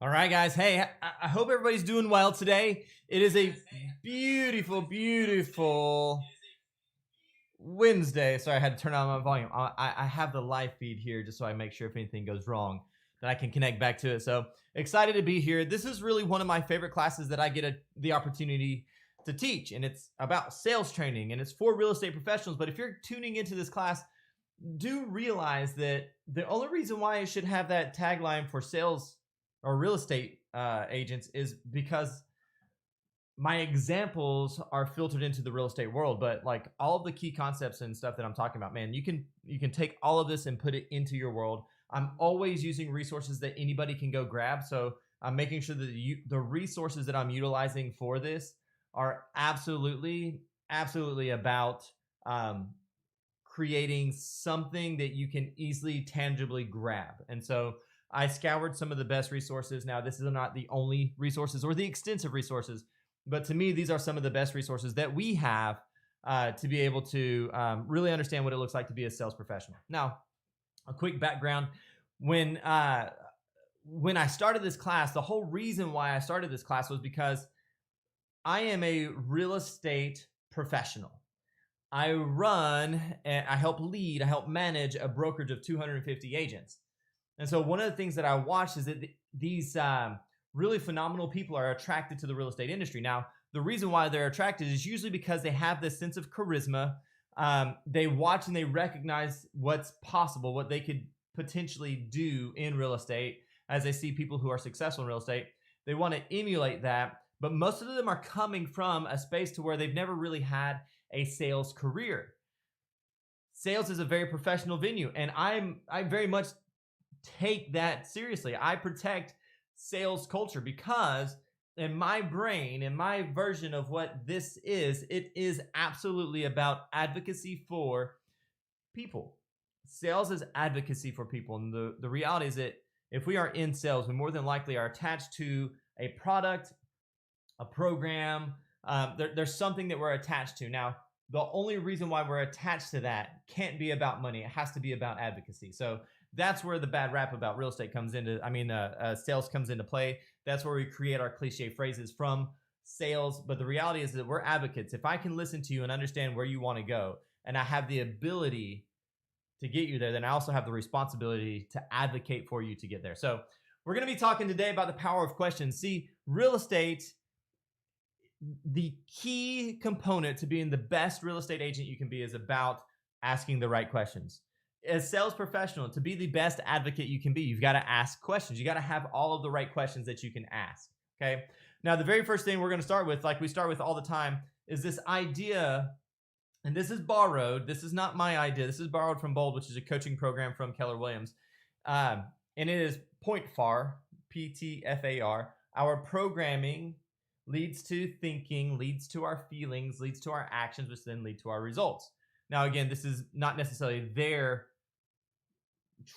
All right, guys. Hey, I hope everybody's doing well today. It is a beautiful, beautiful Wednesday. Sorry, I had to turn on my volume. I have the live feed here just so I make sure if anything goes wrong that I can connect back to it. So excited to be here. This is really one of my favorite classes that I get the opportunity to teach, and it's about sales training, and it's for real estate professionals. But if you're tuning into this class, do realize that the only reason why it should have that tagline for sales or real estate agents is because my examples are filtered into the real estate world. But like all of the key concepts and stuff that I'm talking about, man, you can take all of this and put it into your world. I'm always using resources that anybody can go grab, so I'm making sure that the resources that I'm utilizing for this are absolutely about creating something that you can easily tangibly grab. And so I scoured some of the best resources. Now, this is not the only resources or the extensive resources, but to me, these are some of the best resources that we have to be able to really understand what it looks like to be a sales professional. Now, a quick background. When I started this class, the whole reason why I started this class was because I am a real estate professional. I run, and I help lead, I help manage a brokerage of 250 agents. And so one of the things that I watched is that these really phenomenal people are attracted to the real estate industry. Now, the reason why they're attracted is usually because they have this sense of charisma. They watch and they recognize what's possible, what they could potentially do in real estate as they see people who are successful in real estate. They want to emulate that, but most of them are coming from a space to where they've never really had a sales career. Sales is a very professional venue, and I very much take that seriously. I protect sales culture because in my brain, in my version of what this is, it is absolutely about advocacy for people. Sales is advocacy for people. And the reality is that if we are in sales, we more than likely are attached to a product, a program. There's something that we're attached to. Now, the only reason why we're attached to that can't be about money. It has to be about advocacy. So that's where the bad rap about real estate comes into, sales comes into play. That's where we create our cliche phrases from sales. But the reality is that we're advocates. If I can listen to you and understand where you want to go, and I have the ability to get you there, then I also have the responsibility to advocate for you to get there. So we're going to be talking today about the power of questions. See, real estate, the key component to being the best real estate agent you can be is about asking the right questions. As a sales professional, to be the best advocate you can be, you've got to ask questions. You got to have all of the right questions that you can ask. Okay. Now, the very first thing we're going to start with, like we start with all the time, is this idea. And this is borrowed. This is not my idea. This is borrowed from Bold, which is a coaching program from Keller Williams. And it is point FAR, PTFAR. Our programming leads to thinking, leads to our feelings, leads to our actions, which then lead to our results. Now, again, this is not necessarily their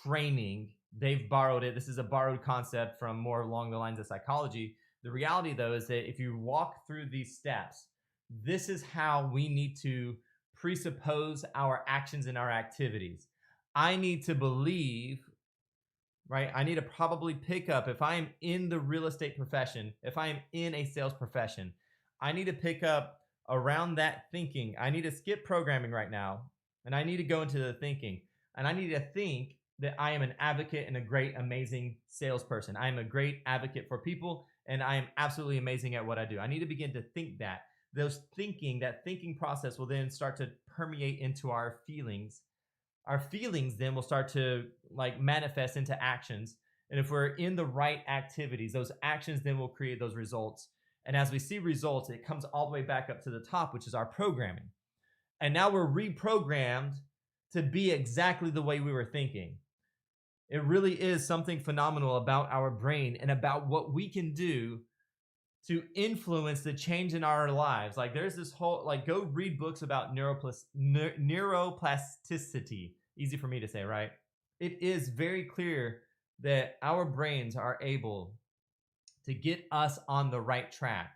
training. They've borrowed it. This is a borrowed concept from more along the lines of psychology. The reality, though, is that if you walk through these steps, this is how we need to presuppose our actions and our activities. I need to believe, right? I need to probably pick up, if I'm in the real estate profession, if I'm in a sales profession, I need to pick up around that thinking. I need to skip programming right now, and I need to go into the thinking. And I need to think that I am an advocate and a great, amazing salesperson. I am a great advocate for people, and I am absolutely amazing at what I do. I need to begin to think that. That thinking process will then start to permeate into our feelings. Our feelings then will start to manifest into actions. And if we're in the right activities, those actions then will create those results. And as we see results, it comes all the way back up to the top, which is our programming. And now we're reprogrammed to be exactly the way we were thinking. It really is something phenomenal about our brain and about what we can do to influence the change in our lives. Like there's this whole, go read books about neuroplasticity. Easy for me to say, right? It is very clear that our brains are able to get us on the right track.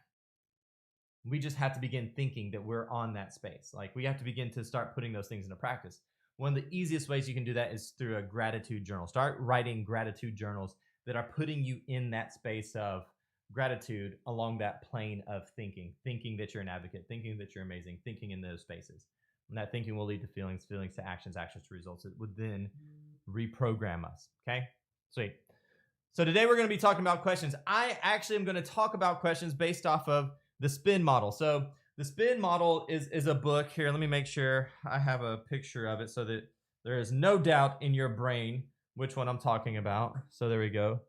We just have to begin thinking that we're on that space. Like we have to begin to start putting those things into practice. One of the easiest ways you can do that is through a gratitude journal. Start writing gratitude journals that are putting you in that space of gratitude along that plane of thinking that you're an advocate, thinking that you're amazing, thinking in those spaces. And that thinking will lead to feelings, feelings to actions, actions to results. It would then reprogram us. Okay, sweet. So today we're going to be talking about questions. I actually am going to talk about questions based off of the spin model. So the spin model is a book. Here, let me make sure I have a picture of it so that there is no doubt in your brain which one I'm talking about. So there we go.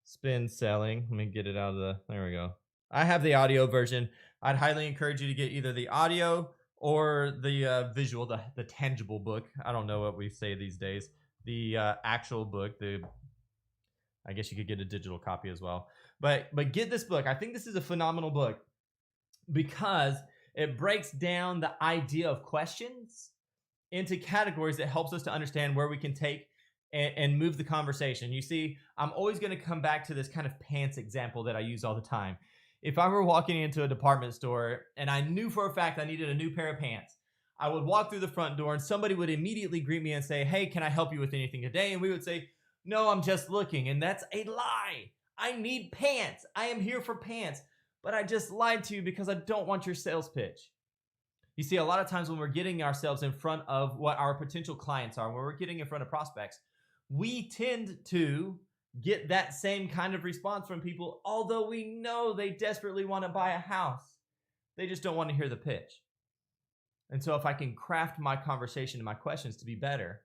Spin selling. Let me get it out of there we go. I have the audio version. I'd highly encourage you to get either the audio or the visual, the tangible book. I don't know what we say these days. The actual book, I guess you could get a digital copy as well. But get this book. I think this is a phenomenal book because it breaks down the idea of questions into categories that helps us to understand where we can take and move the conversation. You see, I'm always going to come back to this kind of pants example that I use all the time. If I were walking into a department store and I knew for a fact I needed a new pair of pants, I would walk through the front door and somebody would immediately greet me and say, "Hey, can I help you with anything today?" And we would say, "No, I'm just looking." And that's a lie. I need pants. I am here for pants. But I just lied to you because I don't want your sales pitch. You see, a lot of times when we're getting ourselves in front of what our potential clients are, when we're getting in front of prospects, we tend to get that same kind of response from people, although we know they desperately want to buy a house. They just don't want to hear the pitch. And so if I can craft my conversation and my questions to be better,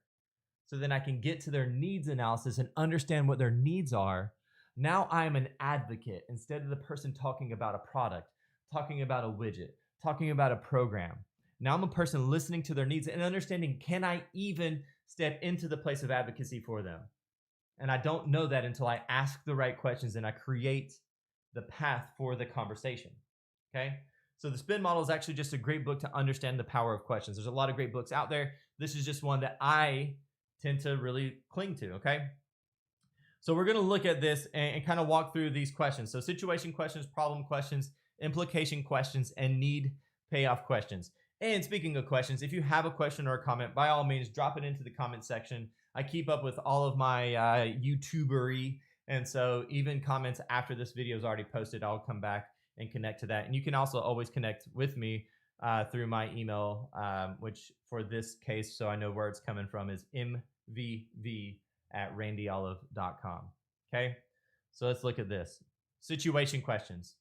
so then I can get to their needs analysis and understand what their needs are, now I'm an advocate instead of the person talking about a product, talking about a widget, talking about a program. Now I'm a person listening to their needs and understanding, can I even step into the place of advocacy for them? And I don't know that until I ask the right questions and I create the path for the conversation. Okay? So the spin model is actually just a great book to understand the power of questions. There's a lot of great books out there. This is just one that I tend to really cling to. Okay? So we're going to look at this and kind of walk through these questions. So situation questions, problem questions, implication questions, and need payoff questions. And speaking of questions, if you have a question or a comment, by all means, drop it into the comment section. I keep up with all of my YouTubery. And so even comments after this video is already posted, I'll come back and connect to that. And you can also always connect with me through my email, which for this case, so I know where it's coming from, is mvv@randyolive.com. Okay, so let's look at this. Situation questions.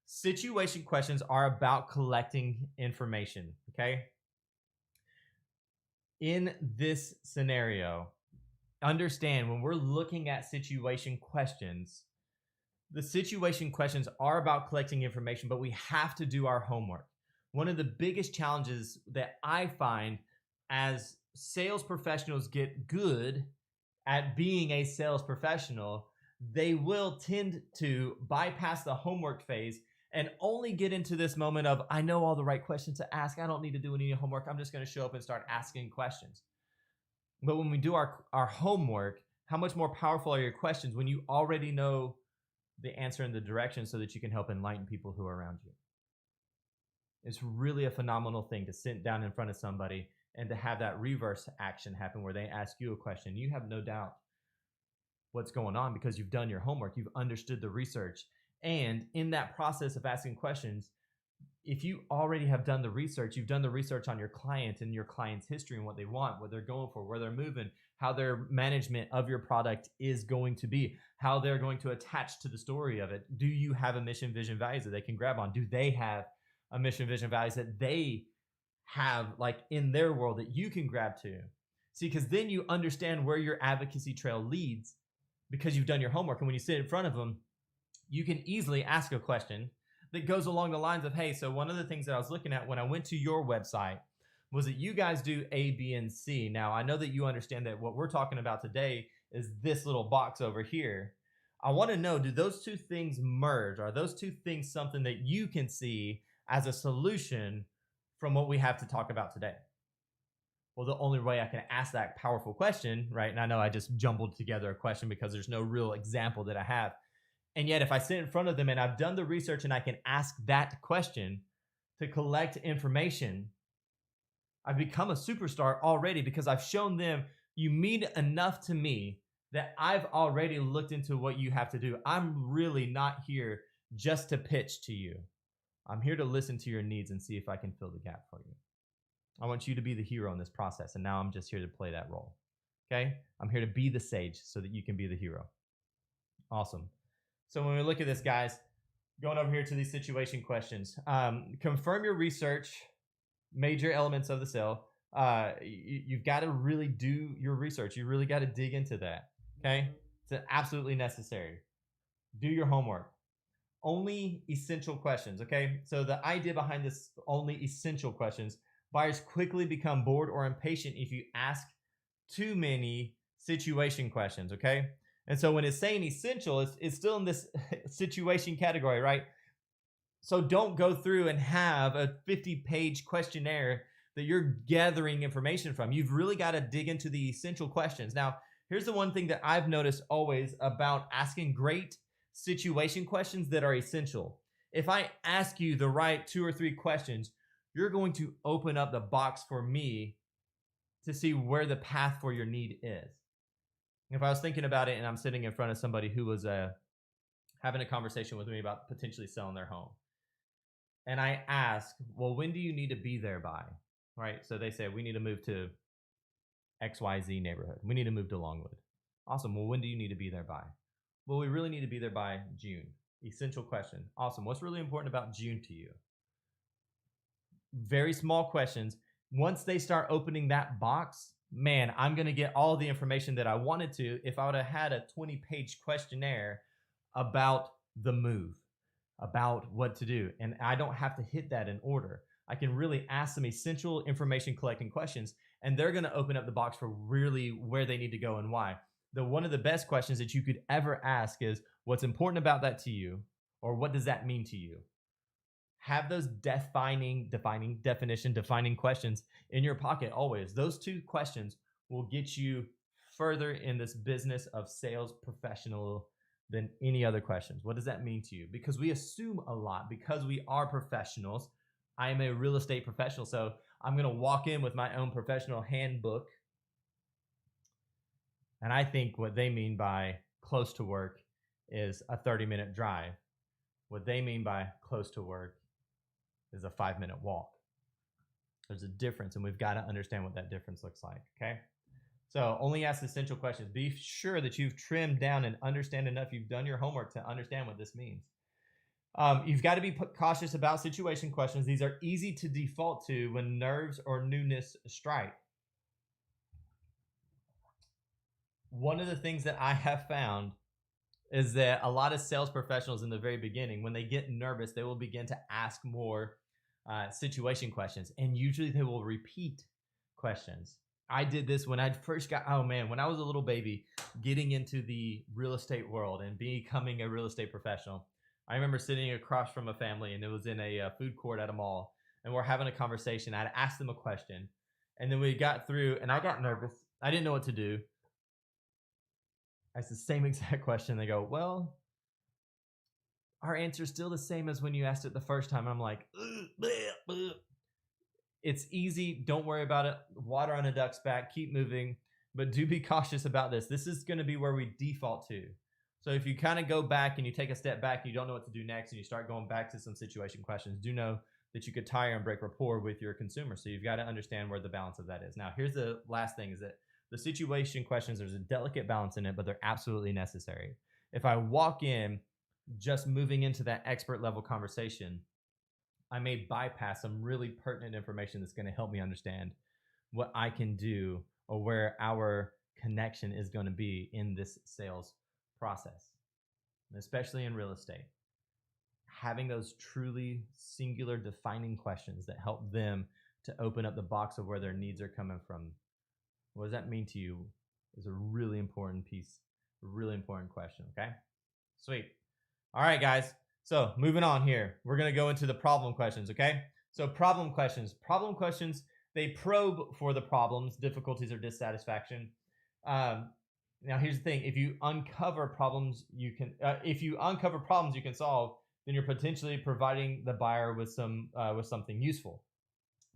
Situation questions are about collecting information. Okay, in this scenario, understand when we're looking at situation questions, the situation questions are about collecting information, but we have to do our homework. One of the biggest challenges that I find as sales professionals get good at being a sales professional, they will tend to bypass the homework phase and only get into this moment of, I know all the right questions to ask. I don't need to do any homework. I'm just going to show up and start asking questions. But when we do our homework, how much more powerful are your questions when you already know the answer and the direction so that you can help enlighten people who are around you? It's really a phenomenal thing to sit down in front of somebody and to have that reverse action happen where they ask you a question. You have no doubt what's going on because you've done your homework, you've understood the research. And in that process of asking questions, if you already have done the research, you've done the research on your client and your client's history and what they want, what they're going for, where they're moving, how their management of your product is going to be, how they're going to attach to the story of it. Do you have a mission, vision, values that they can grab on? Do they have a mission, vision, values that they have like in their world that you can grab to? See, because then you understand where your advocacy trail leads because you've done your homework. And when you sit in front of them, you can easily ask a question that goes along the lines of, hey, so one of the things that I was looking at when I went to your website was that you guys do A, B, and C. Now, I know that you understand that what we're talking about today is this little box over here. I want to know, do those two things merge? Are those two things something that you can see as a solution from what we have to talk about today? Well, the only way I can ask that powerful question, right? And I know I just jumbled together a question because there's no real example that I have. And yet if I sit in front of them and I've done the research and I can ask that question to collect information, I've become a superstar already because I've shown them you mean enough to me that I've already looked into what you have to do. I'm really not here just to pitch to you. I'm here to listen to your needs and see if I can fill the gap for you. I want you to be the hero in this process. And now I'm just here to play that role. Okay. I'm here to be the sage so that you can be the hero. Awesome. So when we look at this, guys, going over here to these situation questions, confirm your research, major elements of the sale. You've got to really do your research. You really got to dig into that. Okay. It's absolutely necessary. Do your homework. Only essential questions. Okay. So the idea behind this only essential questions, buyers quickly become bored or impatient if you ask too many situation questions. Okay. And so when it's saying essential, it's still in this situation category, right? So don't go through and have a 50-page questionnaire that you're gathering information from. You've really got to dig into the essential questions. Now, here's the one thing that I've noticed always about asking great situation questions that are essential. If I ask you the right 2 or 3 questions, you're going to open up the box for me to see where the path for your need is. If I was thinking about it and I'm sitting in front of somebody who was having a conversation with me about potentially selling their home, and I ask, well, when do you need to be there by? Right? So they say, we need to move to XYZ neighborhood. We need to move to Longwood. Awesome. Well, when do you need to be there by? Well, we really need to be there by June. Essential question. Awesome. What's really important about June to you? Very small questions. Once they start opening that box, man, I'm going to get all the information that I wanted to if I would have had a 20-page questionnaire about the move, about what to do. And I don't have to hit that in order. I can really ask some essential information collecting questions, and they're going to open up the box for really where they need to go and why. One of the best questions that you could ever ask is, what's important about that to you? Or what does that mean to you? Have those defining questions in your pocket always. Those 2 questions will get you further in this business of sales professional than any other questions. What does that mean to you? Because we assume a lot, because we are professionals. I am a real estate professional, so I'm going to walk in with my own professional handbook. And I think what they mean by close to work is a 30-minute drive. What they mean by close to work is a 5-minute walk. There's a difference, and we've got to understand what that difference looks like, okay? So only ask essential questions. Be sure that you've trimmed down and understand enough. You've done your homework to understand what this means. You've got to be cautious about situation questions. These are easy to default to when nerves or newness strike. One of the things that I have found is that a lot of sales professionals in the very beginning, when they get nervous, they will begin to ask more situation questions, and usually they will repeat questions. I did this when I first when I was a little baby getting into the real estate world and becoming a real estate professional. I remember sitting across from a family, and it was in a food court at a mall, and we're having a conversation. I'd asked them a question, and then we got through, and I got nervous. I didn't know what to do. I asked the same exact question. They go, well, our answer is still the same as when you asked it the first time. I'm like, it's easy. Don't worry about it. Water on a duck's back. Keep moving. But do be cautious about this. This is going to be where we default to. So if you kind of go back and you take a step back, and you don't know what to do next, and you start going back to some situation questions, do know that you could tire and break rapport with your consumer. So you've got to understand where the balance of that is. Now, here's the last thing is that the situation questions, there's a delicate balance in it, but they're absolutely necessary. If I walk in just moving into that expert level conversation, I may bypass some really pertinent information that's going to help me understand what I can do or where our connection is going to be in this sales process, especially in real estate. Having those truly singular defining questions that help them to open up the box of where their needs are coming from. What does that mean to you is a really important piece, a really important question, okay? Sweet. All right, guys. So moving on here, we're going to go into the problem questions, okay? So problem questions. Problem questions, they probe for the problems, difficulties, or dissatisfaction. Now, here's the thing. If you uncover problems you can solve, then you're potentially providing the buyer with something useful.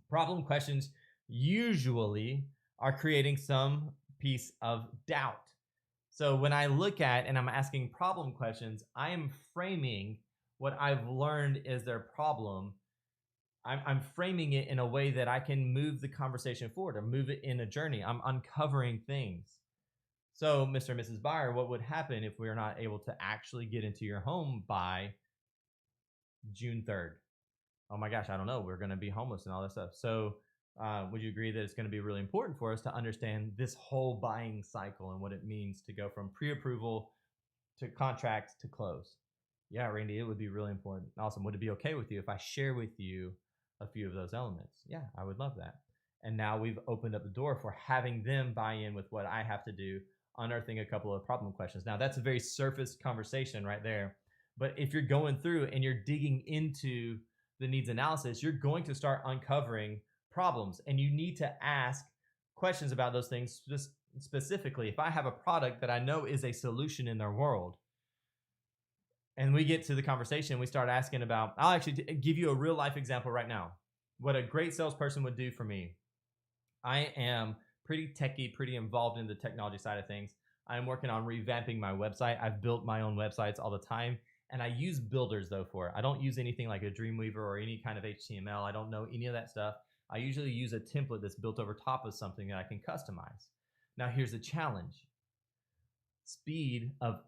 Problem questions usually are creating some piece of doubt. So when I look at and I'm asking problem questions, I am framing what I've learned is their problem. I'm framing it in a way that I can move the conversation forward or move it in a journey. I'm uncovering things. So, Mr. and Mrs. Buyer, what would happen if we're not able to actually get into your home by June 3rd? Oh my gosh, I don't know. We're going to be homeless and all that stuff. So, would you agree that it's going to be really important for us to understand this whole buying cycle and what it means to go from pre approval to contract to close? Yeah, Randy, it would be really important. Awesome. Would it be okay with you if I share with you a few of those elements? Yeah, I would love that. And now we've opened up the door for having them buy in with what I have to do, unearthing a couple of problem questions. Now, that's a very surface conversation right there. But if you're going through and you're digging into the needs analysis, you're going to start uncovering problems, and you need to ask questions about those things specifically. If I have a product that I know is a solution in their world, and we get to the conversation, we start asking about, I'll actually give you a real life example right now. What a great salesperson would do for me. I am pretty techy, pretty involved in the technology side of things. I'm working on revamping my website. I've built my own websites all the time, and I use builders though for it. I don't use anything like a Dreamweaver or any kind of HTML. I don't know any of that stuff. I usually use a template that's built over top of something that I can customize. Now, here's the challenge. Speed of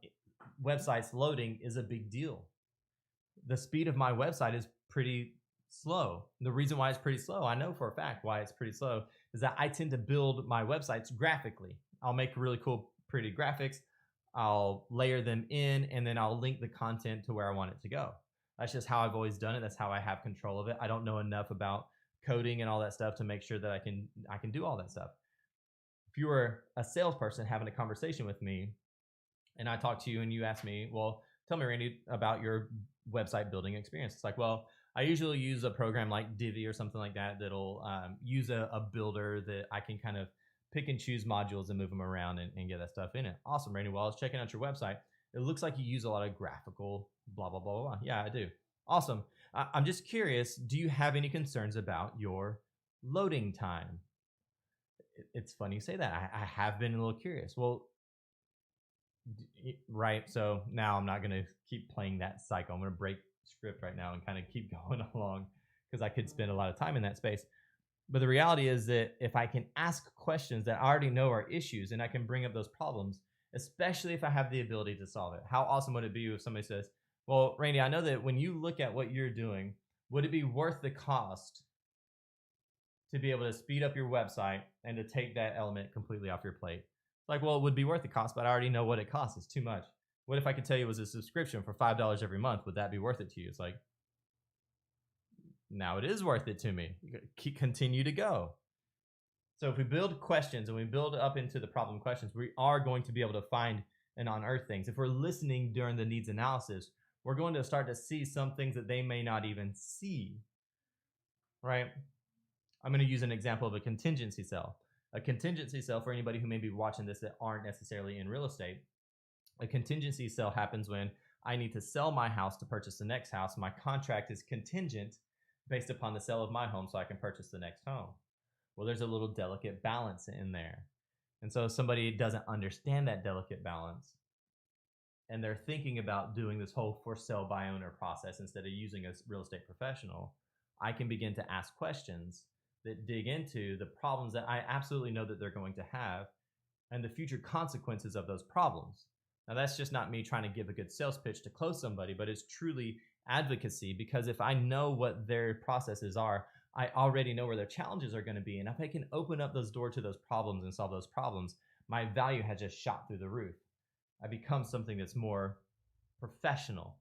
websites loading is a big deal. The speed of my website is pretty slow. The reason why it's pretty slow, I know for a fact why it's pretty slow, is that I tend to build my websites graphically. I'll make really cool, pretty graphics. I'll layer them in, and then I'll link the content to where I want it to go. That's just how I've always done it. That's how I have control of it. I don't know enough about coding and all that stuff to make sure that I can do all that stuff. If you were a salesperson having a conversation with me, and I talk to you and you ask me, well, tell me, Randy, about your website building experience. It's like, well, I usually use a program like Divi or something like that that'll use a builder that I can kind of pick and choose modules and move them around and get that stuff in it. Awesome, Randy. Well, I was checking out your website. It looks like you use a lot of graphical blah, blah, blah, blah. Yeah, I do. Awesome. I'm just curious, do you have any concerns about your loading time? It's funny you say that. I have been a little curious. Well, right. So now I'm not going to keep playing that cycle. I'm going to break script right now and kind of keep going along because I could spend a lot of time in that space. But the reality is that if I can ask questions that I already know are issues and I can bring up those problems, especially if I have the ability to solve it, how awesome would it be if somebody says, well, Randy, I know that when you look at what you're doing, would it be worth the cost to be able to speed up your website and to take that element completely off your plate? Like, well, it would be worth the cost, but I already know what it costs. It's too much. What if I could tell you it was a subscription for $5 every month? Would that be worth it to you? It's like, now it is worth it to me. Continue to go. So if we build questions and we build up into the problem questions, we are going to be able to find and unearth things. If we're listening during the needs analysis, we're going to start to see some things that they may not even see, right? I'm going to use an example of a contingency sale. A contingency sale, for anybody who may be watching this that aren't necessarily in real estate, a contingency sale happens when I need to sell my house to purchase the next house. My contract is contingent based upon the sale of my home so I can purchase the next home. Well, there's a little delicate balance in there. And so if somebody doesn't understand that delicate balance and they're thinking about doing this whole for sale by owner process instead of using a real estate professional, I can begin to ask questions that dig into the problems that I absolutely know that they're going to have and the future consequences of those problems. Now, that's just not me trying to give a good sales pitch to close somebody, but it's truly advocacy, because if I know what their processes are, I already know where their challenges are going to be. And if I can open up those doors to those problems and solve those problems, my value has just shot through the roof. I become something that's more professional,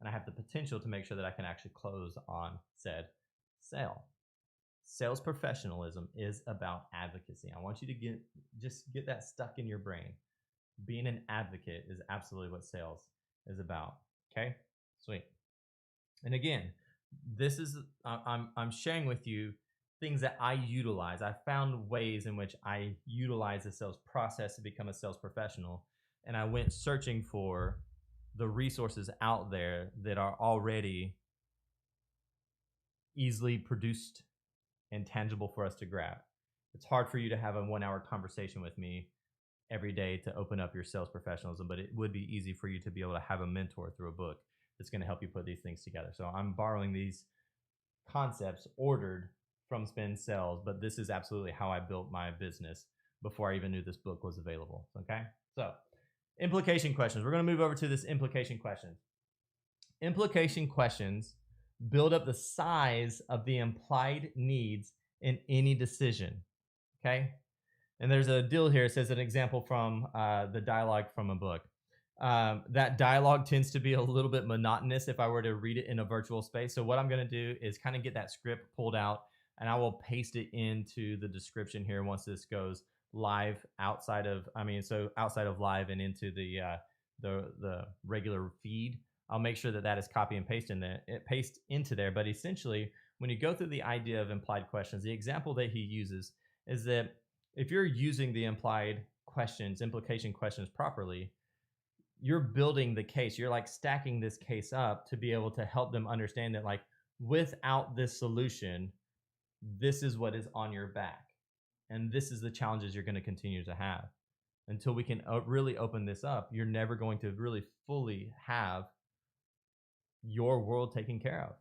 and I have the potential to make sure that I can actually close on said sale. Sales professionalism is about advocacy. I want you to get that stuck in your brain. Being an advocate is absolutely what sales is about. Okay, sweet. And again, this is I'm sharing with you things that I utilize. I found ways in which I utilize the sales process to become a sales professional, and I went searching for the resources out there that are already easily produced and tangible for us to grab. It's hard for you to have a 1 hour conversation with me every day to open up your sales professionalism, but it would be easy for you to be able to have a mentor through a book that's going to help you put these things together. So I'm borrowing these concepts ordered from Spin Sales, but this is absolutely how I built my business before I even knew this book was available. Okay. So implication questions. We're going to move over to this implication questions. Implication questions build up the size of the implied needs in any decision. Okay. And there's a deal here. It says an example from the dialogue from a book. That dialogue tends to be a little bit monotonous if I were to read it in a virtual space. So what I'm going to do is kind of get that script pulled out, and I will paste it into the description here once this goes live outside of, so outside of live and into the regular feed. I'll make sure that that is copy and paste in there, paste into there. But essentially, when you go through the idea of implied questions, the example that he uses is that if you're using the implied questions, implication questions properly, you're building the case. You're like stacking this case up to be able to help them understand that, like, without this solution, this is what is on your back. And this is the challenges you're going to continue to have. Until we can really open this up, you're never going to really fully have your world taken care of.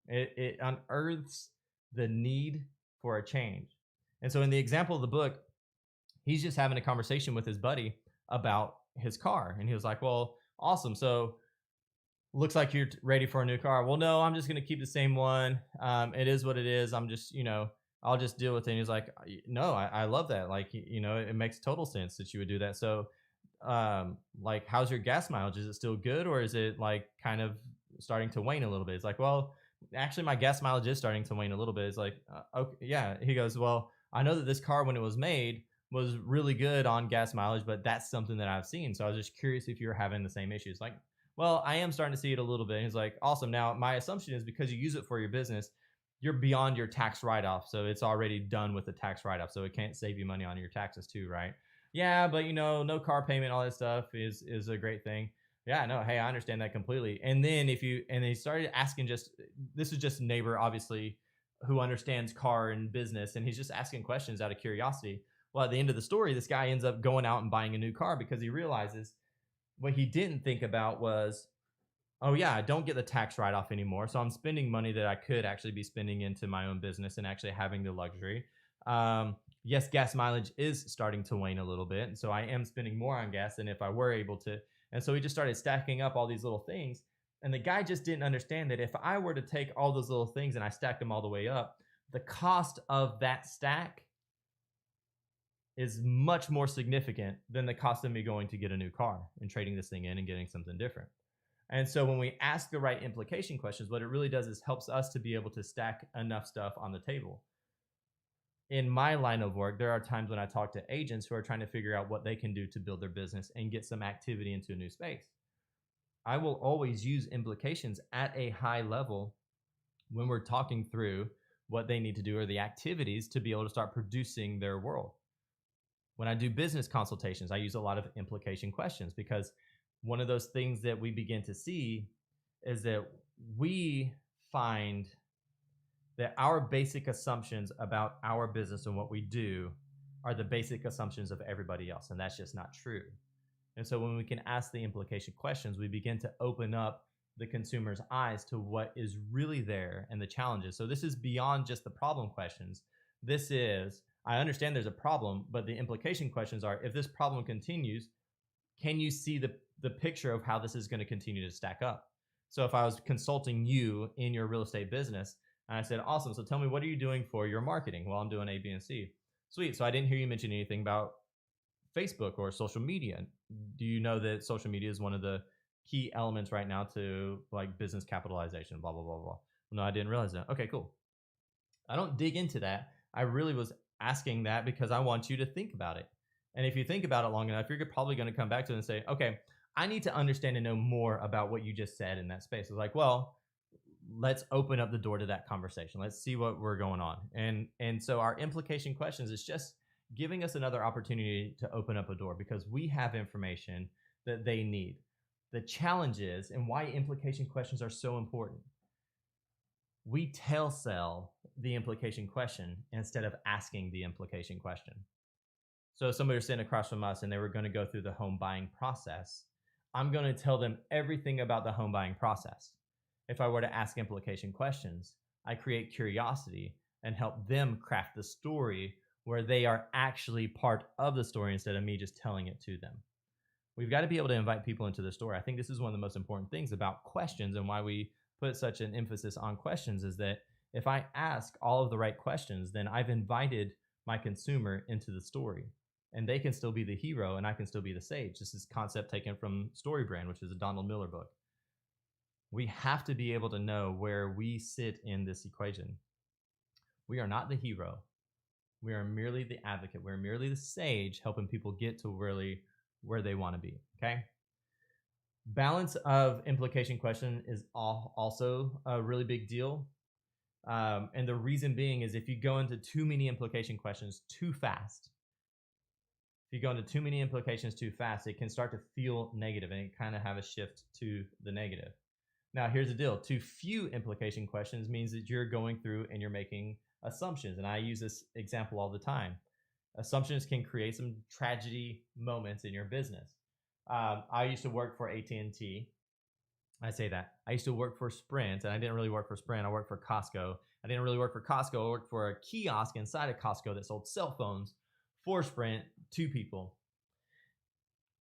It unearths the need for a change. And so in the example of the book, he's just having a conversation with his buddy about his car. And he was like, well, awesome. So looks like you're ready for a new car. Well, no, I'm just going to keep the same one. It is what it is. I'm just, I'll just deal with it. And he's like, no, I love that. Like, it makes total sense that you would do that. So, like, how's your gas mileage? Is it still good? Or is it like kind of starting to wane a little bit? It's like, well, actually my gas mileage is starting to wane a little bit. It's like, okay, yeah. He goes, well, I know that this car, when it was made, was really good on gas mileage, but that's something that I've seen. So I was just curious if you're having the same issues. Like, well, I am starting to see it a little bit. And he's like, awesome. Now, my assumption is because you use it for your business, you're beyond your tax write-off. So it's already done with the tax write-off. So it can't save you money on your taxes too, right? Yeah, but no car payment, all that stuff is a great thing. Yeah, no, hey, I understand that completely. And then he started asking, this is just a neighbor, obviously, who understands car and business. And he's just asking questions out of curiosity. Well, at the end of the story, this guy ends up going out and buying a new car because he realizes what he didn't think about was, oh yeah, I don't get the tax write-off anymore. So I'm spending money that I could actually be spending into my own business and actually having the luxury. Yes, gas mileage is starting to wane a little bit. And so I am spending more on gas than if I were able to. And so he just started stacking up all these little things. And the guy just didn't understand that if I were to take all those little things and I stacked them all the way up, the cost of that stack is much more significant than the cost of me going to get a new car and trading this thing in and getting something different. And so when we ask the right implication questions, what it really does is helps us to be able to stack enough stuff on the table. In my line of work, there are times when I talk to agents who are trying to figure out what they can do to build their business and get some activity into a new space. I will always use implications at a high level when we're talking through what they need to do or the activities to be able to start producing their world. When I do business consultations, I use a lot of implication questions because one of those things that we begin to see is that we find that our basic assumptions about our business and what we do are the basic assumptions of everybody else. And that's just not true. And so when we can ask the implication questions, we begin to open up the consumer's eyes to what is really there and the challenges. So this is beyond just the problem questions. This is, I understand there's a problem, but the implication questions are, if this problem continues, can you see the picture of how this is going to continue to stack up? So if I was consulting you in your real estate business and I said, awesome, so tell me, what are you doing for your marketing? Well, I'm doing A, B, and C. Sweet. So I didn't hear you mention anything about Facebook or social media. Do you know that social media is one of the key elements right now to like business capitalization, blah, blah, blah, blah. No, I didn't realize that. Okay, cool. I don't dig into that. I really was asking that because I want you to think about it. And if you think about it long enough, you're probably going to come back to it and say, okay, I need to understand and know more about what you just said in that space. It's like, well, let's open up the door to that conversation. Let's see what we're going on. And so our implication questions is just giving us another opportunity to open up a door because we have information that they need. The challenge is, and why implication questions are so important, we tail sell the implication question instead of asking the implication question. So if somebody was sitting across from us and they were going to go through the home buying process, I'm going to tell them everything about the home buying process. If I were to ask implication questions, I create curiosity and help them craft the story where they are actually part of the story instead of me just telling it to them. We've got to be able to invite people into the story. I think this is one of the most important things about questions, and why we put such an emphasis on questions is that if I ask all of the right questions, then I've invited my consumer into the story, and they can still be the hero and I can still be the sage. This is a concept taken from Storybrand, which is a Donald Miller book. We have to be able to know where we sit in this equation. We are not the hero. We are merely the advocate. We're merely the sage helping people get to really where they want to be. Okay. Balance of implication question is also a really big deal. And the reason being is if you go into too many implication questions too fast, if you go into too many implications too fast, it can start to feel negative and it kind of have a shift to the negative. Now, here's the deal. Too few implication questions means that you're going through and you're making assumptions. And I use this example all the time. Assumptions can create some tragedy moments in your business. I used to work for AT&T. I say that. I used to work for Sprint, and I didn't really work for Sprint. I worked for Costco. I didn't really work for Costco. I worked for a kiosk inside of Costco that sold cell phones for Sprint to people.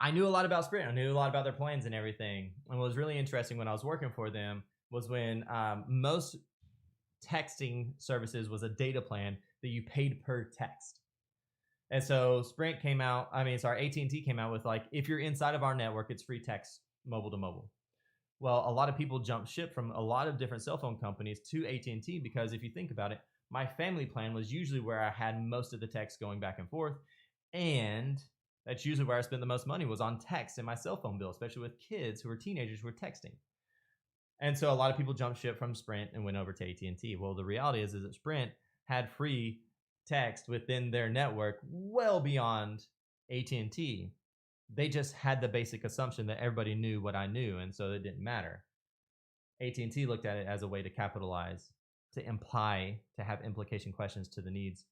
I knew a lot about Sprint. I knew a lot about their plans and everything. And what was really interesting when I was working for them was when most texting services was a data plan that you paid per text. And so Sprint came out, AT&T came out with like, if you're inside of our network, it's free text mobile to mobile. Well, a lot of people jumped ship from a lot of different cell phone companies to AT&T because if you think about it, my family plan was usually where I had most of the text going back and forth. And that's usually where I spent the most money was on text and my cell phone bill, especially with kids who are teenagers who are texting. And so a lot of people jumped ship from Sprint and went over to AT&T. Well, the reality is that Sprint had free text within their network well beyond AT&T. They just had the basic assumption that everybody knew what I knew, and so it didn't matter. AT&T looked at it as a way to capitalize, to imply, to have implication questions to the needs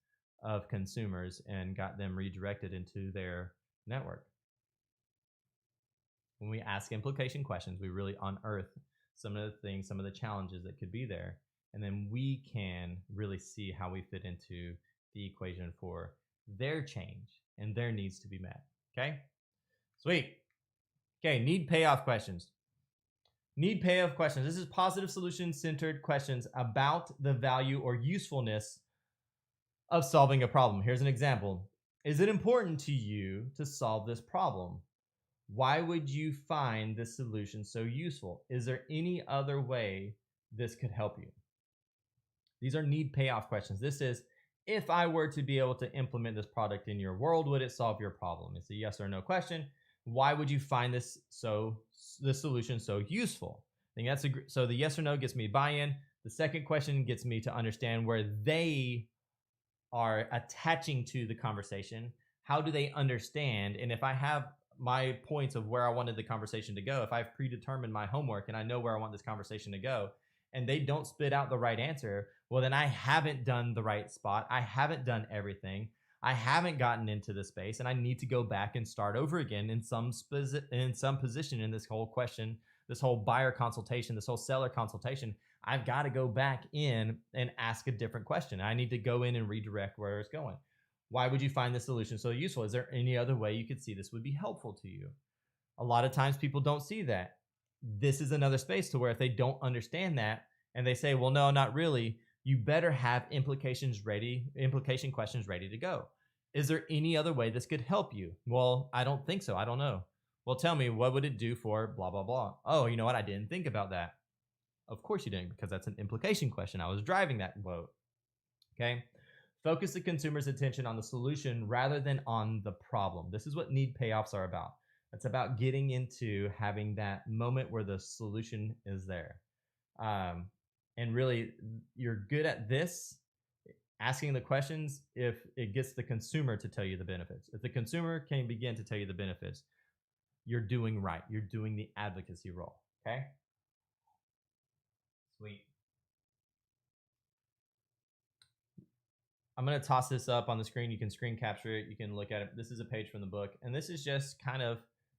of consumers and got them redirected into their network. When we ask implication questions, we really unearth some of the things, some of the challenges that could be there. And then we can really see how we fit into the equation for their change and their needs to be met. Okay? Sweet. Okay, need payoff questions. Need payoff questions. This is positive solution centered questions about the value or usefulness of solving a problem. Here's an example. Is it important to you to solve this problem? Why would you find this solution so useful? Is there any other way this could help you? These are need payoff questions. This is, if I were to be able to implement this product in your world, would it solve your problem? It's a yes or no question. Why would you find this solution so useful? I think that's so the yes or no gets me buy-in. The second question gets me to understand where they are attaching to the conversation. How do they understand? And if I have my points of where I wanted the conversation to go, if I've predetermined my homework and I know where I want this conversation to go, and they don't spit out the right answer, well, then I haven't done the right spot. I haven't done everything. I haven't gotten into the space, and I need to go back and start over again in some position in this whole question, this whole buyer consultation, this whole seller consultation. I've got to go back in and ask a different question. I need to go in and redirect where it's going. Why would you find this solution so useful? Is there any other way you could see this would be helpful to you? A lot of times people don't see that. This is another space to where if they don't understand that and they say, well, no, not really, you better have implication questions ready to go. Is there any other way this could help you? Well, I don't think so. I don't know. Well, tell me, what would it do for blah, blah, blah? Oh, you know what? I didn't think about that. Of course you didn't, because that's an implication question. I was driving that boat. Okay. Focus the consumer's attention on the solution rather than on the problem. This is what need payoffs are about. It's about getting into having that moment where the solution is there. And really, you're good at this, asking the questions, if it gets the consumer to tell you the benefits. If the consumer can begin to tell you the benefits, you're doing right. You're doing the advocacy role. Okay? Sweet. I'm going to toss this up on the screen. You can screen capture it. You can look at it. This is a page from the book. And this is just kind of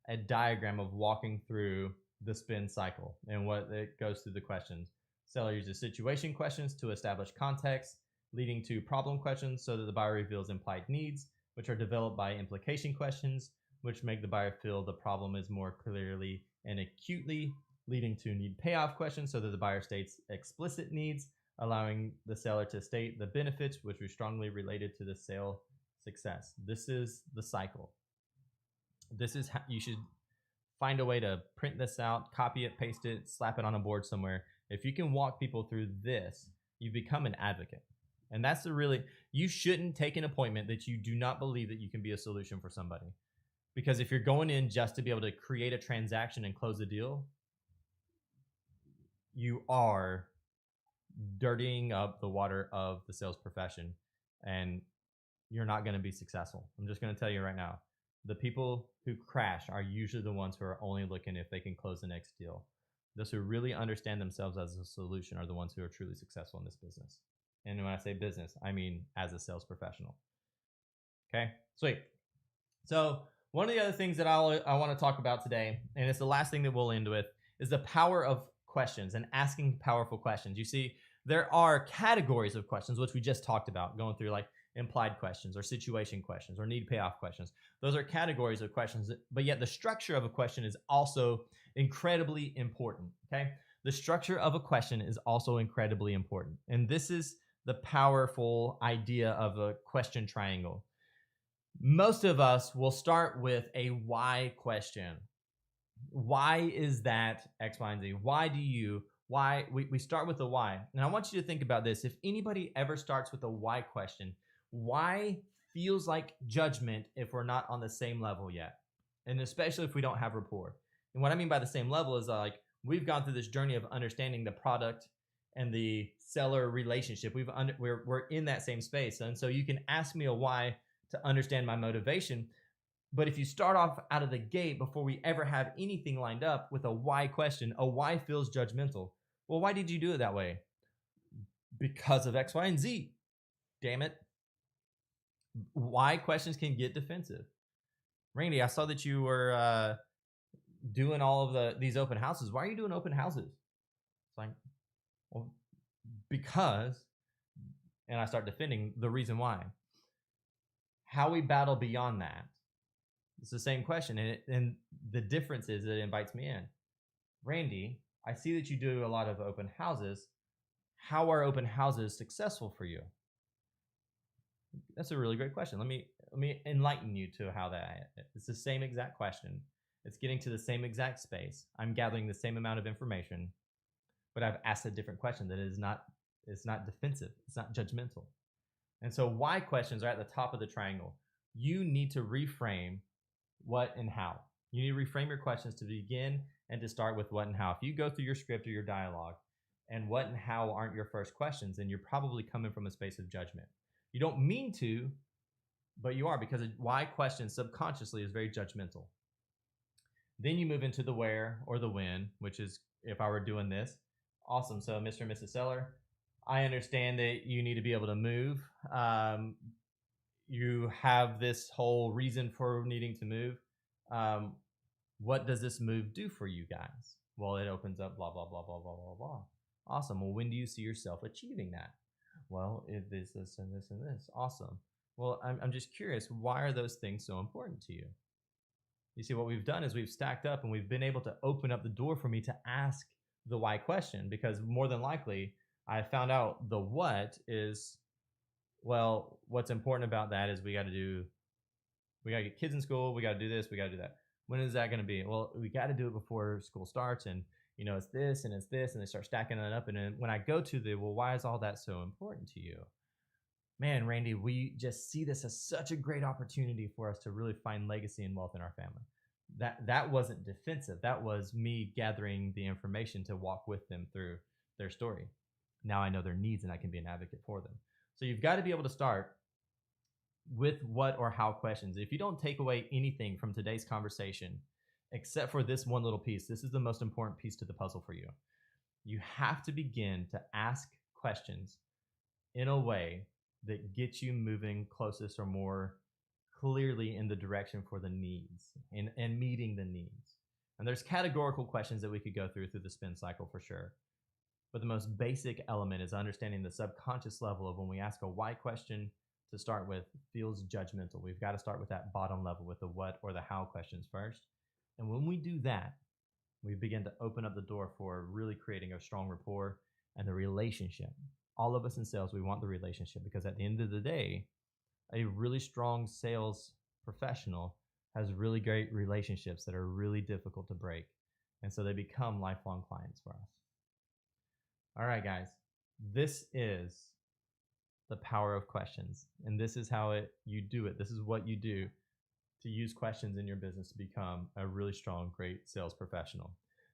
a diagram of walking through the spin cycle and what it goes through the questions. Seller uses situation questions to establish context, leading to problem questions so that the buyer reveals implied needs, which are developed by implication questions, which make the buyer feel the problem is more clearly and acutely, leading to need payoff questions so that the buyer states explicit needs, allowing the seller to state the benefits which are strongly related to the sale success. This is the cycle. This is how you should find a way to print this out, copy it, paste it, slap it on a board somewhere. If you can walk people through this, you become an advocate. And that's the really, you shouldn't take an appointment that you do not believe that you can be a solution for somebody. Because if you're going in just to be able to create a transaction and close a deal, you are dirtying up the water of the sales profession, and you're not going to be successful. I'm just going to tell you right now, the people who crash are usually the ones who are only looking if they can close the next deal. Those who really understand themselves as a solution are the ones who are truly successful in this business. And when I say business, I mean as a sales professional. Okay, sweet. So one of the other things that I want to talk about today, and it's the last thing that we'll end with, is the power of questions and asking powerful questions. You see, there are categories of questions, which we just talked about, going through like implied questions or situation questions or need payoff questions. Those are categories of questions, but yet the structure of a question is also incredibly important. Okay, the structure of a question is also incredibly important, and this is the powerful idea of a question triangle. Most of us will start with a why question. Why is that X, Y, and Z? Why do you? Why? We start with the why. And I want you to think about this. If anybody ever starts with a why question, why feels like judgment if we're not on the same level yet. And especially if we don't have rapport. And what I mean by the same level is like we've gone through this journey of understanding the product and the seller relationship. We're in that same space. And so you can ask me a why to understand my motivation. But if you start off out of the gate before we ever have anything lined up with a why question, a why feels judgmental. Well, why did you do it that way? Because of X, Y, and Z. Damn it. Why questions can get defensive. Randy, I saw that you were doing all of these open houses. Why are you doing open houses? It's like, well, because, and I start defending the reason why. How we battle beyond that. It's the same question, and the difference is that it invites me in. Randy, I see that you do a lot of open houses. How are open houses successful for you? That's a really great question. Let me enlighten you to how that. It's the same exact question. It's getting to the same exact space. I'm gathering the same amount of information, but I've asked a different question that is not. It's not defensive. It's not judgmental. And so why questions are at the top of the triangle. You need to reframe what and how. You need to reframe your questions to begin and to start with what and how. If you go through your script or your dialogue and what and how aren't your first questions, then you're probably coming from a space of judgment. You don't mean to, but you are, because a why question subconsciously is very judgmental. Then you move into the where or the when, which is if I were doing this. Awesome. So Mr. and Mrs. Seller, I understand that you need to be able to move. You have this whole reason for needing to move. What does this move do for you guys? Well, it opens up blah, blah, blah, blah, blah, blah, blah. Awesome. Well, when do you see yourself achieving that? Well, if this, and this, and this. Awesome. Well, I'm just curious, why are those things so important to you? You see, what we've done is we've stacked up and we've been able to open up the door for me to ask the why question, because more than likely I found out the what is, well, what's important about that is we got to get kids in school. We got to do this. We got to do that. When is that going to be? Well, we got to do it before school starts. And, you know, it's this and it's this. And they start stacking it up. And then when I go to well, why is all that so important to you? Man, Randy, we just see this as such a great opportunity for us to really find legacy and wealth in our family. That wasn't defensive. That was me gathering the information to walk with them through their story. Now I know their needs and I can be an advocate for them. So you've got to be able to start with what or how questions. If you don't take away anything from today's conversation, except for this one little piece, this is the most important piece to the puzzle for you. You have to begin to ask questions in a way that gets you moving closest or more clearly in the direction for the needs and meeting the needs. And there's categorical questions that we could go through the spin cycle for sure. But the most basic element is understanding the subconscious level of when we ask a why question to start with feels judgmental. We've got to start with that bottom level with the what or the how questions first. And when we do that, we begin to open up the door for really creating a strong rapport and the relationship. All of us in sales, we want the relationship because at the end of the day, a really strong sales professional has really great relationships that are really difficult to break. And so they become lifelong clients for us. All right, guys, this is the power of questions. And this is how you do it. This is what you do to use questions in your business to become a really strong, great sales professional.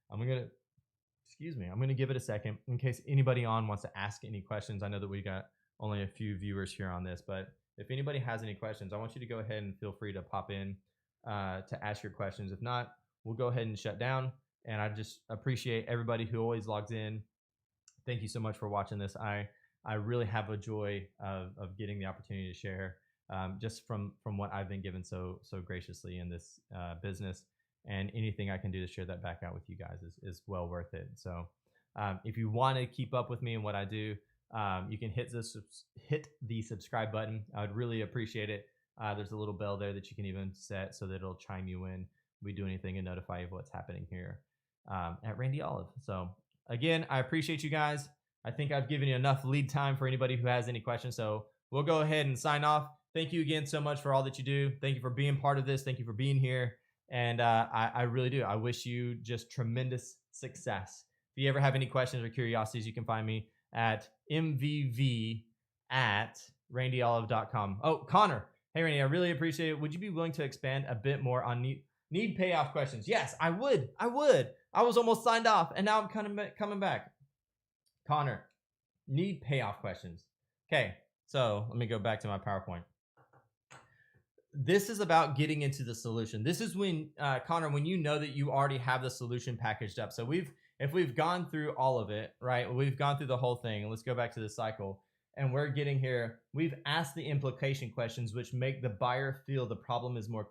I'm going to give it a second in case anybody on wants to ask any questions. I know that we got only a few viewers here on this, but if anybody has any questions, I want you to go ahead and feel free to pop in to ask your questions. If not, we'll go ahead and shut down. And I just appreciate everybody who always logs in. Thank you so much for watching this. I really have a joy of getting the opportunity to share just from what I've been given so graciously in this business, and anything I can do to share that back out with you guys is well worth it. So if you want to keep up with me and what I do, you can hit the subscribe button. I would really appreciate it. There's a little bell there that you can even set so that it'll chime you when we do anything and notify you of what's happening here at Randy Olive. So again, I appreciate you guys. I think I've given you enough lead time for anybody who has any questions. So we'll go ahead and sign off. Thank you again so much for all that you do. Thank you for being part of this. Thank you for being here. And I really do. I wish you just tremendous success. If you ever have any questions or curiosities, you can find me at mvv@randyolive.com. Oh, Connor. Hey, Randy, I really appreciate it. Would you be willing to expand a bit more on need payoff questions? Yes, I would. I was almost signed off, and now I'm kind of coming back. Connor, need payoff questions. Okay, so let me go back to my PowerPoint. This is about getting into the solution. This is when, Connor, when you know that you already have the solution packaged up. So if we've gone through all of it, right? We've gone through the whole thing. Let's go back to the cycle. And we're getting here. We've asked the implication questions, which make the buyer feel the problem more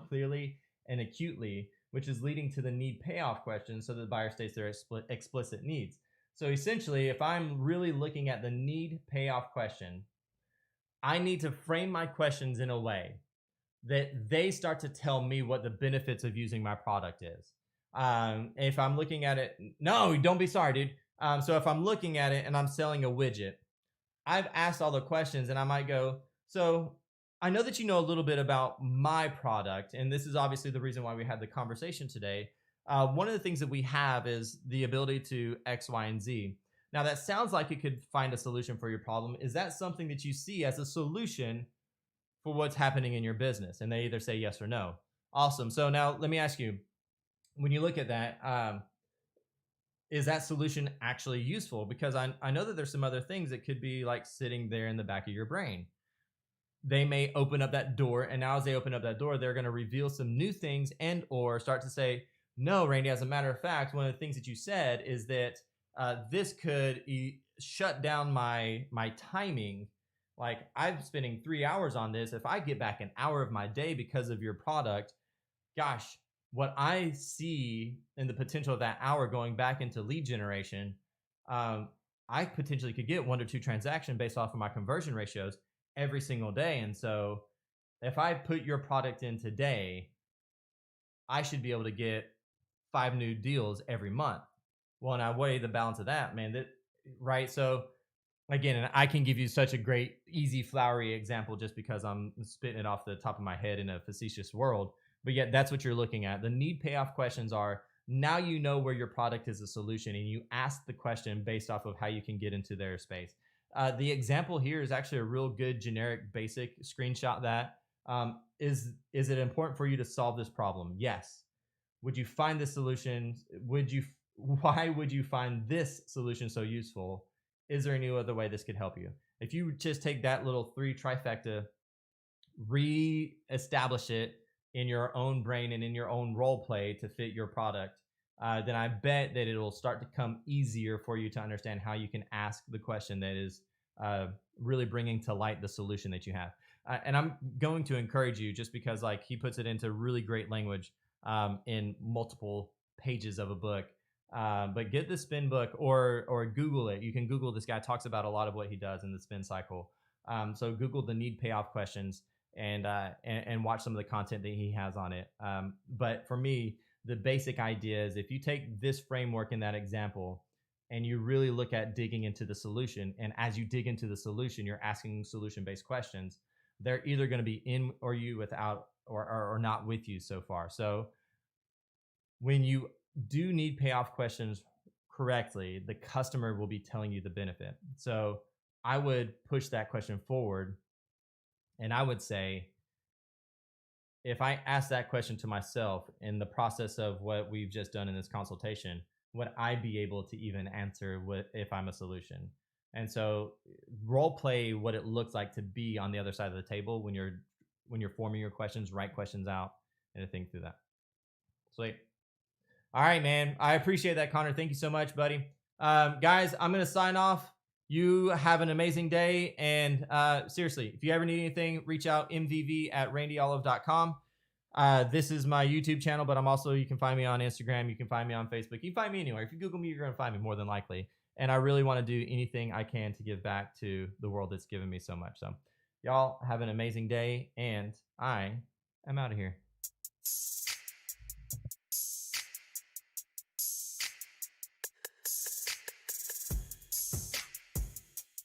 clearly and acutely, which is leading to the need payoff question, so that the buyer states their explicit needs. So essentially, if I'm really looking at the need payoff question, I need to frame my questions in a way that they start to tell me what the benefits of using my product is. If I'm looking at it, no, don't be sorry, dude. So if I'm looking at it and I'm selling a widget, I've asked all the questions and I might go, so I know that you know a little bit about my product, and this is obviously the reason why we had the conversation today. One of the things that we have is the ability to X, Y, and Z. Now that sounds like it could find a solution for your problem. Is that something that you see as a solution for what's happening in your business? And they either say yes or no. Awesome. So now let me ask you, when you look at that, is that solution actually useful? Because I know that there's some other things that could be like sitting there in the back of your brain. They may open up that door, and now as they open up that door, they're going to reveal some new things and or start to say, no, Randy, as a matter of fact, one of the things that you said is that this could shut down my timing. Like, I'm spending 3 hours on this. If I get back an hour of my day because of your product, gosh, what I see in the potential of that hour going back into lead generation, I potentially could get 1 to 2 transactions based off of my conversion ratios every single day. And so if I put your product in today, I should be able to get 5 new deals every month. Well, and I weigh the balance of that, man, right? So again, and I can give you such a great, easy, flowery example just because I'm spitting it off the top of my head in a facetious world. But yet that's what you're looking at. The need payoff questions are, now you know where your product is a solution, and you ask the question based off of how you can get into their space. The example here is actually a real good generic basic screenshot. That is it important for you to solve this problem? Yes. Would you find this solution? Why would you find this solution so useful? Is there any other way this could help you? If you just take that little 3 trifecta, re-establish it in your own brain and in your own role play to fit your product, then I bet that it will start to come easier for you to understand how you can ask the question that is really bringing to light the solution that you have. And I'm going to encourage you, just because like he puts it into really great language in multiple pages of a book. But get the spin book, or Google it. You can Google, this guy talks about a lot of what he does in the spin cycle. So Google the need payoff questions, and watch some of the content that he has on it. But for me, the basic idea is, if you take this framework in that example and you really look at digging into the solution, and as you dig into the solution, you're asking solution based questions, they're either going to be in or you without, or not with you so far. So when you do need payoff questions correctly, the customer will be telling you the benefit. So I would push that question forward, and I would say, if I ask that question to myself in the process of what we've just done in this consultation, would I be able to even answer what if I'm a solution? And so role play what it looks like to be on the other side of the table when you're forming your questions, write questions out and to think through that. Sweet. All right, man. I appreciate that, Connor. Thank you so much, buddy. Guys, I'm going to sign off. You have an amazing day. And seriously, if you ever need anything, reach out, mvv@randyolive.com. This is my YouTube channel, but you can find me on Instagram. You can find me on Facebook. You can find me anywhere. If you Google me, you're going to find me more than likely. And I really want to do anything I can to give back to the world that's given me so much. So y'all have an amazing day, and I am out of here.